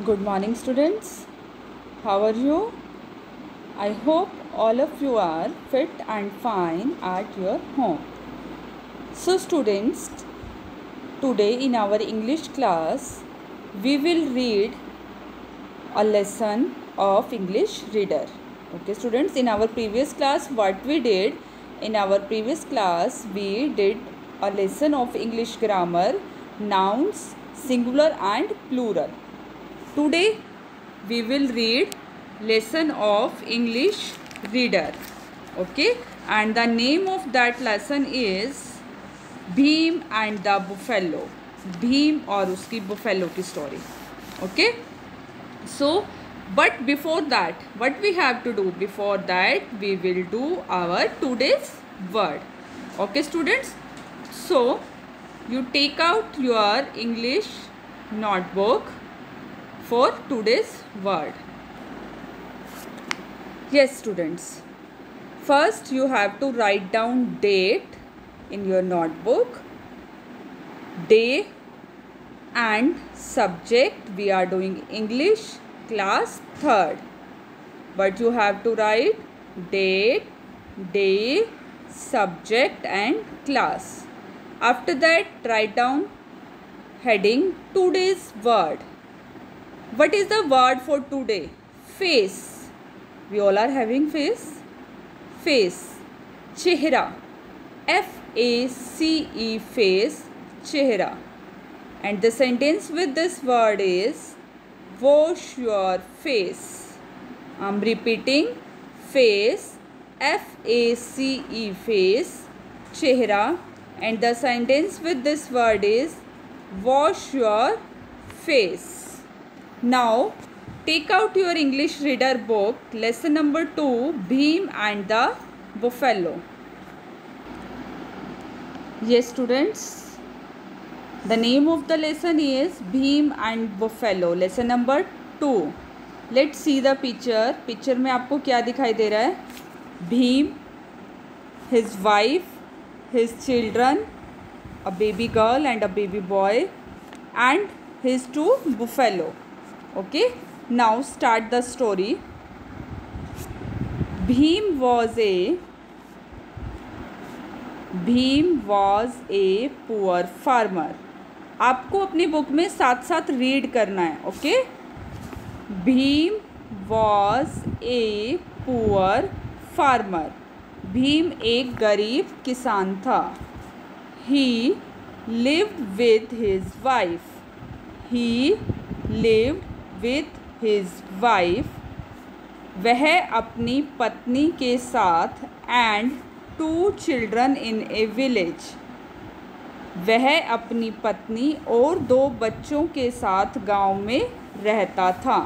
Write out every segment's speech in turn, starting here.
Good morning, students. How are you? I hope all of you are fit and fine at your home. So, students, today in our English class, we will read a lesson of English reader. Okay, students, in our previous class, what we did? In our previous class, we did a lesson of English grammar, nouns, singular and plural. Today we will read lesson of English reader. Okay, and the name of that lesson is Bheem and the Buffalo. Bheem और उसकी buffalo की story. Okay, so but before that, what we have to do? Before that, we will do our today's word. Okay, students. So you take out your English notebook for today's word. Yes, students. First, you have to write down date in your notebook. Day and subject. We are doing English class 3rd. But you have to write date, day, subject and class. After that, write down heading today's word. What is the word for today? Face. We all are having face. Face. Chehra. F-A-C-E. Face. Chehra. And the sentence with this word is wash your face. I am repeating. Face. F-A-C-E. Face. Chehra. And the sentence with this word is wash your face. Now, take out your English reader book, lesson number 2, Bheem and the Buffalo. Yes, students, the name of the lesson is Bheem and Buffalo, lesson number 2. Let's see the picture. Picture में आपको क्या दिखाई दे रहा है? Bheem, his wife, his children, a baby girl and a baby boy, and his 2 buffalo. Okay, now start the story. Bheem was a poor farmer. आपको अपनी book में साथ साथ रीड करना है. Okay, Bheem was a poor farmer. Bhim एक गरीब किसान था. He lived with his wife. He lived with his wife. वह अपनी पत्नी के साथ and 2 children in a village. वह अपनी पत्नी और 2 बच्चों के साथ गांव में रहता था.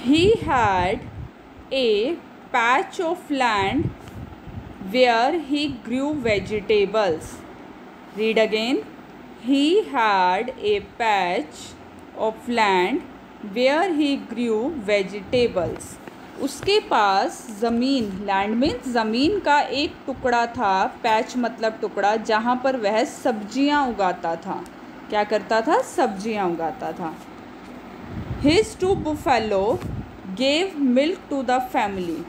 He had a patch of land where he grew vegetables. Read again. He had a patch of land where he grew vegetables. उसके पास ज़मीन, लैंड मीन्स ज़मीन का एक टुकड़ा था. पैच मतलब टुकड़ा, जहाँ पर वह सब्जियाँ उगाता था. क्या करता था? सब्जियाँ उगाता था. His 2 buffalo gave milk to the family.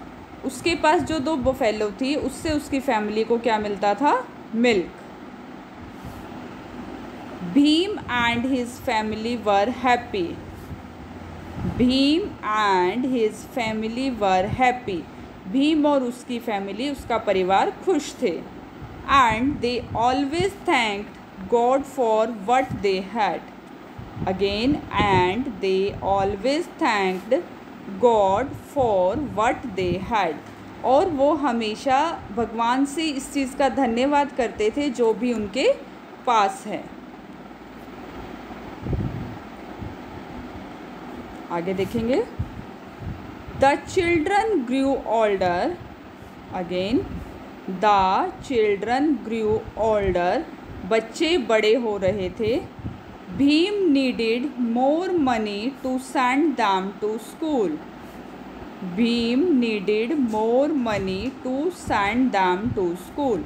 उसके पास जो 2 buffalo थी, उससे उसकी फैमिली को क्या मिलता था? Milk. Bheem and his family were happy. Bheem and his family were happy. Bhim और उसकी फैमिली, उसका परिवार खुश थे. And they always thanked God for what they had. Again, and they always thanked God for what they had. और वो हमेशा भगवान से इस चीज़ का धन्यवाद करते थे जो भी उनके पास है. आगे देखेंगे. The children grew older. Again, the children grew older. बच्चे बड़े हो रहे थे. Bhim needed more money to send them to school. Bhim needed more money to send them to school.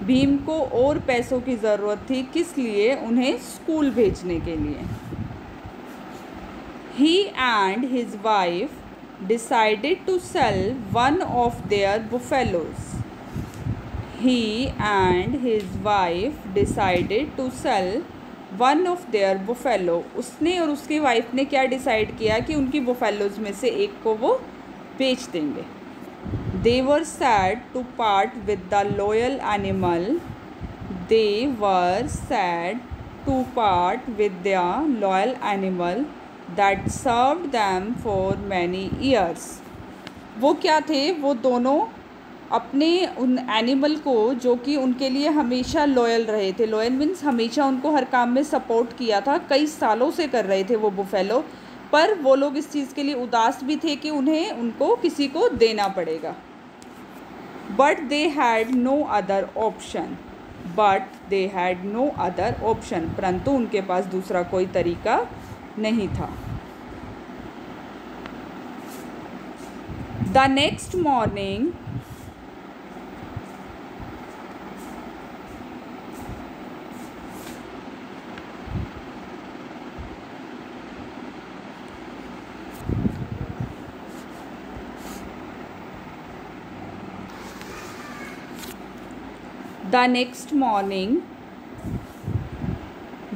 Bhim को और पैसों की ज़रूरत थी. किस लिए? उन्हें स्कूल भेजने के लिए. He and his wife decided to sell one of their buffaloes. He and his wife decided to sell one of their buffalo. उसने और उसकी वाइफ ने क्या डिसाइड किया कि उनकी बुफेलोज में से एक को वो बेच देंगे. They were sad to part with the loyal animal. They were sad to part with their loyal animal that served them for many years. वो क्या थे, वो दोनों अपने उन एनिमल को जो कि उनके लिए हमेशा लॉयल रहे थे. लॉयल मीन्स हमेशा उनको हर काम में सपोर्ट किया था, कई सालों से कर रहे थे वो बुफेलो. पर वो लोग इस चीज़ के लिए उदास भी थे कि उन्हें उनको किसी को देना पड़ेगा. But they had no other option. परंतु उनके पास दूसरा कोई तरीका नहीं था. The next morning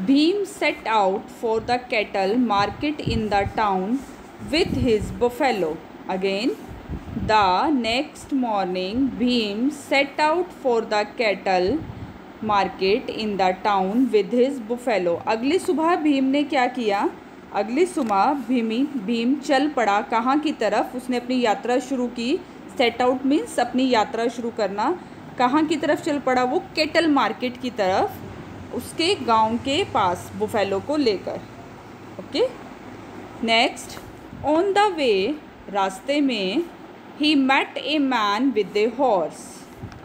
Bhim set out for the cattle market in the town with his buffalo. Again, the next morning, Bhim set out for the cattle market in the town with his buffalo. अगली सुबह भीम ने क्या किया? अगली सुबह भीम चल पड़ा. कहाँ की तरफ? उसने अपनी यात्रा शुरू की. सेट आउट मीन्स अपनी यात्रा शुरू करना. कहाँ की तरफ चल पड़ा? वो केटल मार्केट की तरफ, उसके गांव के पास बुफेलो को लेकर. Okay. Next, on the way, रास्ते में, he met a man with a horse.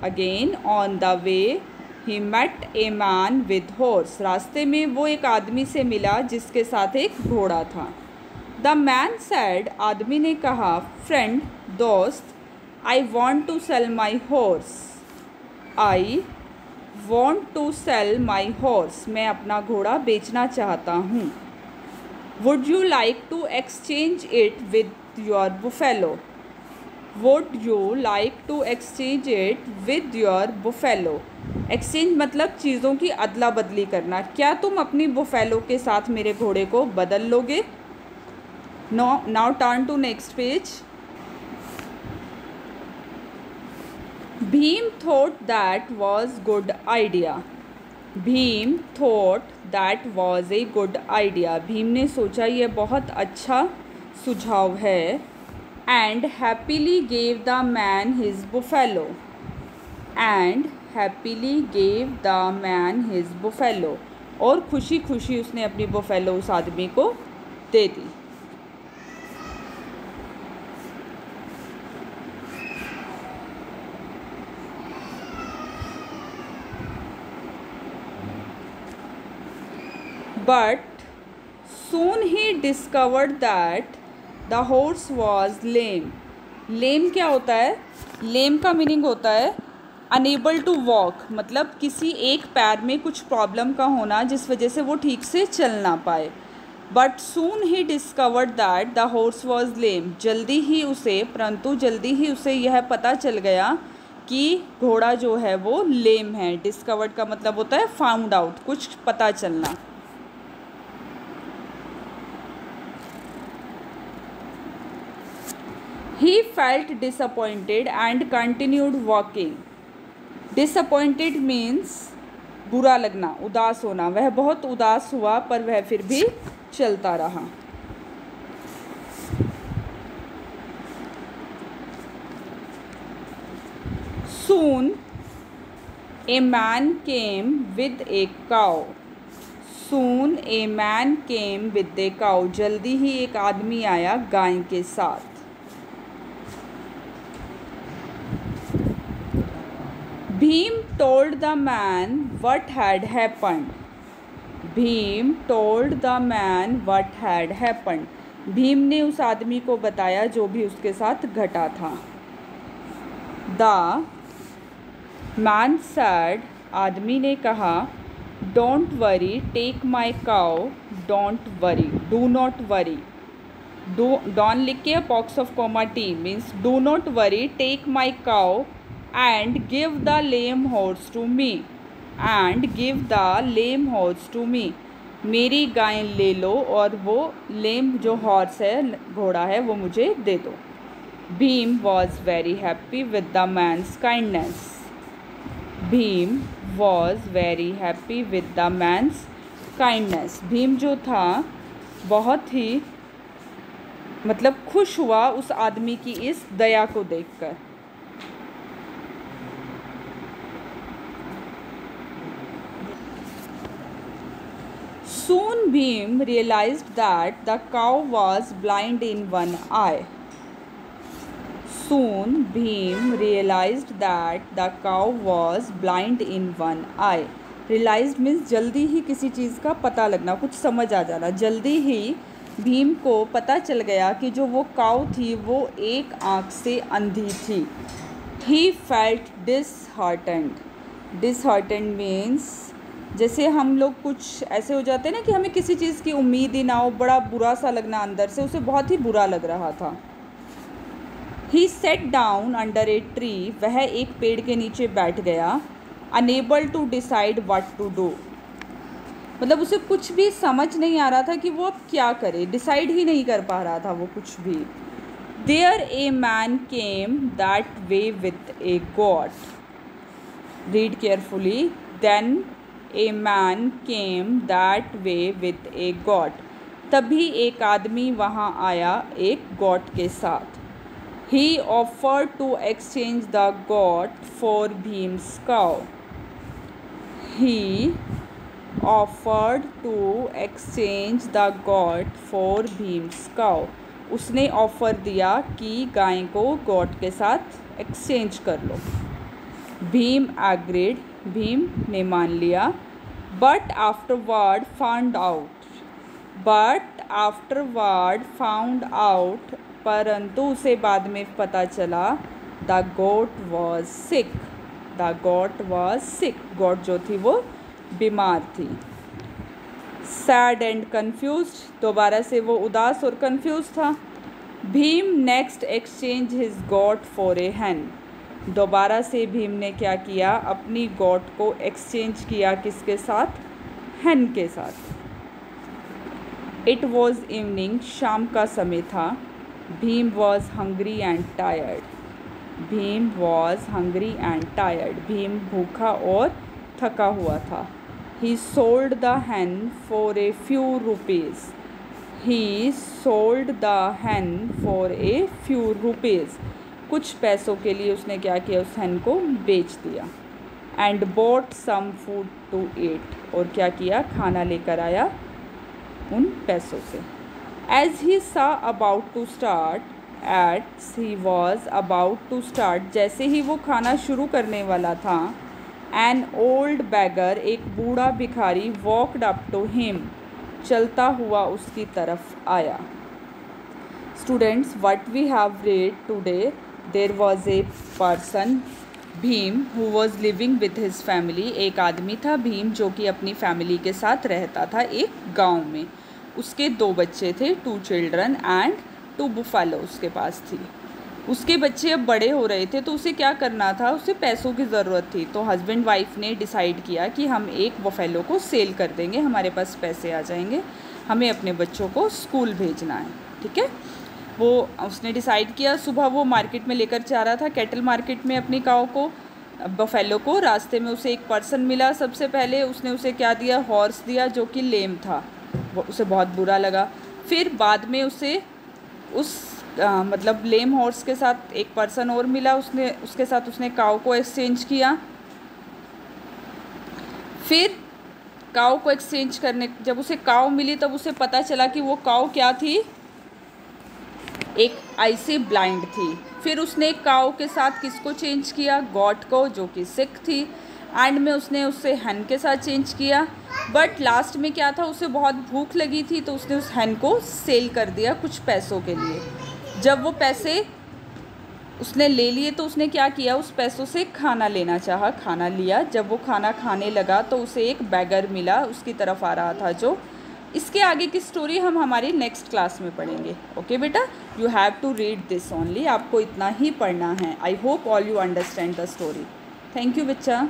Again, on the way he met a man with horse. रास्ते में वो एक आदमी से मिला जिसके साथ एक घोड़ा था. द मैन सैड, आदमी ने कहा, फ्रेंड, दोस्त, I want to sell my horse. I want to sell my horse. मैं अपना घोड़ा बेचना चाहता हूँ. Would you like to exchange it with your buffalo. Would you like to exchange it with your buffalo. Exchange मतलब चीज़ों की अदला बदली करना. क्या तुम अपनी बुफेलो के साथ मेरे घोड़े को बदल लोगे? Now turn to next page. Bhim thought that was good idea. Bhim thought that was a good idea. Bhim ने सोचा यह बहुत अच्छा सुझाव है. And happily gave the man his buffalo. And happily gave the man his buffalo. और खुशी खुशी उसने अपनी बुफेलो उस आदमी को दे दी. But soon he discovered that the horse was lame. Lame क्या होता है? Lame का मीनिंग होता है unable to walk, मतलब किसी एक पैर में कुछ प्रॉब्लम का होना जिस वजह से वो ठीक से चल ना पाए. But soon he discovered that the horse was lame. परंतु जल्दी ही उसे यह पता चल गया कि घोड़ा जो है वो लेम है. डिस्कवर्ड का मतलब होता है फाउंड आउट, कुछ पता चलना. He felt disappointed and continued walking. Disappointed means बुरा लगना, उदास होना. वह बहुत उदास हुआ पर वह फिर भी चलता रहा. Soon a man came with a cow. Soon a man came with a cow. जल्दी ही एक आदमी आया गाय के साथ. Bhim told the man what had happened. Bhim told the man what had happened. Bhim ने उस आदमी को बताया जो भी उसके साथ घटा था. The man said, आदमी ने कहा, Don't worry, take my cow. Don't worry, do not worry. Don लिख के पॉक्स ऑफ comma T means do not worry, take my cow and give the lame horse to me, and give the lame horse to me, मेरी गाय ले लो और वो लेम जो हॉर्स है, घोड़ा है, वो मुझे दे दो। Bhim was very happy with the man's kindness, Bhim was very happy with the man's kindness, Bhim जो था बहुत ही मतलब खुश हुआ उस आदमी की इस दया को देखकर। Soon Bhim realized that the cow was blind in one eye. Soon Bhim realized that the cow was blind in one eye. Realized means जल्दी ही किसी चीज़ का पता लगना, कुछ समझ आ जाना। जल्दी ही भीम को पता चल गया कि जो वो काऊ थी वो एक आँख से अंधी थी। He felt disheartened. Disheartened means जैसे हम लोग कुछ ऐसे हो जाते हैं ना कि हमें किसी चीज़ की उम्मीद ही ना हो, बड़ा बुरा सा लगना अंदर से, उसे बहुत ही बुरा लग रहा था। He sat down under a tree. वह एक पेड़ के नीचे बैठ गया। Unable to decide what to do. मतलब उसे कुछ भी समझ नहीं आ रहा था कि वो अब क्या करे, डिसाइड ही नहीं कर पा रहा था वो कुछ भी। There a man came that way with a goat. Read carefully. Then a man came that way with a goat. तभी एक आदमी वहाँ आया एक गोट के साथ। He offered to exchange the goat for Bhim's cow. He offered to exchange the goat for Bhim's cow. उसने offer दिया कि गाय को गोट के साथ एक्सचेंज कर लो। भीम एग्रीड, भीम ने मान लिया। बट आफ्टरवर्ड फाउंड आउट, परंतु उसे बाद में पता चला, the goat was sick, the goat was sick, goat जो थी वो बीमार थी। सैड एंड कन्फ्यूज्ड, दोबारा से वो उदास और कन्फ्यूज था। Bhim next exchange his goat for a hen, दोबारा से भीम ने क्या किया, अपनी गोट को एक्सचेंज किया, किसके साथ, हैन के साथ। इट वॉज इवनिंग, शाम का समय था। Bhim was hungry and tired, Bhim was hungry and tired, Bhim भूखा और थका हुआ था। He sold the hen for a few rupees. He sold the hen for a few rupees. कुछ पैसों के लिए उसने क्या किया, उस hen को बेच दिया। And bought some food to eat. और क्या किया, खाना लेकर आया उन पैसों से। As he saw about to start, as he was about to start, जैसे ही वो खाना शुरू करने वाला था, एन ओल्ड बैगर, एक बूढ़ा भिखारी, वॉकड अप टू हिम, चलता हुआ उसकी तरफ आया। Students, what we have read today, there was a person Bhim who was living with his family. एक आदमी था भीम जो कि अपनी फैमिली के साथ रहता था एक गांव में। उसके 2 बच्चे थे, 2 चिल्ड्रन एंड 2 बुफालो उसके पास थी। उसके बच्चे अब बड़े हो रहे थे तो उसे क्या करना था, उसे पैसों की ज़रूरत थी। तो हस्बैंड वाइफ ने डिसाइड किया कि हम एक बफेलो को सेल कर देंगे, हमारे पास पैसे आ जाएंगे, हमें अपने बच्चों को स्कूल भेजना है। ठीक है, वो उसने डिसाइड किया। सुबह वो मार्केट में लेकर जा रहा था, कैटल मार्केट में, अपनी काऊ को, बफेलो को। रास्ते में उसे एक पर्सन मिला। सबसे पहले उसने उसे क्या दिया, हॉर्स दिया जो कि लेम था। उसे बहुत बुरा लगा। फिर बाद में उसे उस मतलब लेम हॉर्स के साथ एक पर्सन और मिला, उसके साथ उसने काऊ को एक्सचेंज किया। फिर काऊ को एक्सचेंज करने, जब उसे काऊ मिली तब उसे पता चला कि वो काऊ क्या थी, एक आई से ब्लाइंड थी। फिर उसने काऊ के साथ किसको चेंज किया, गॉट को, जो कि सिक थी। एंड में उसने उससे हैन के साथ चेंज किया। बट लास्ट में क्या था, उसे बहुत भूख लगी थी तो उसने उस हैन को सेल कर दिया कुछ पैसों के लिए। जब वो पैसे उसने ले लिए तो उसने क्या किया, उस पैसों से खाना लेना चाहा, खाना लिया। जब वो खाना खाने लगा तो उसे एक बैगर मिला, उसकी तरफ आ रहा था, जो इसके आगे की स्टोरी हम हमारी नेक्स्ट क्लास में पढ़ेंगे। ओके बेटा, you have to read this only, आपको इतना ही पढ़ना है। I hope all you understand the story. Thank you बच्चा।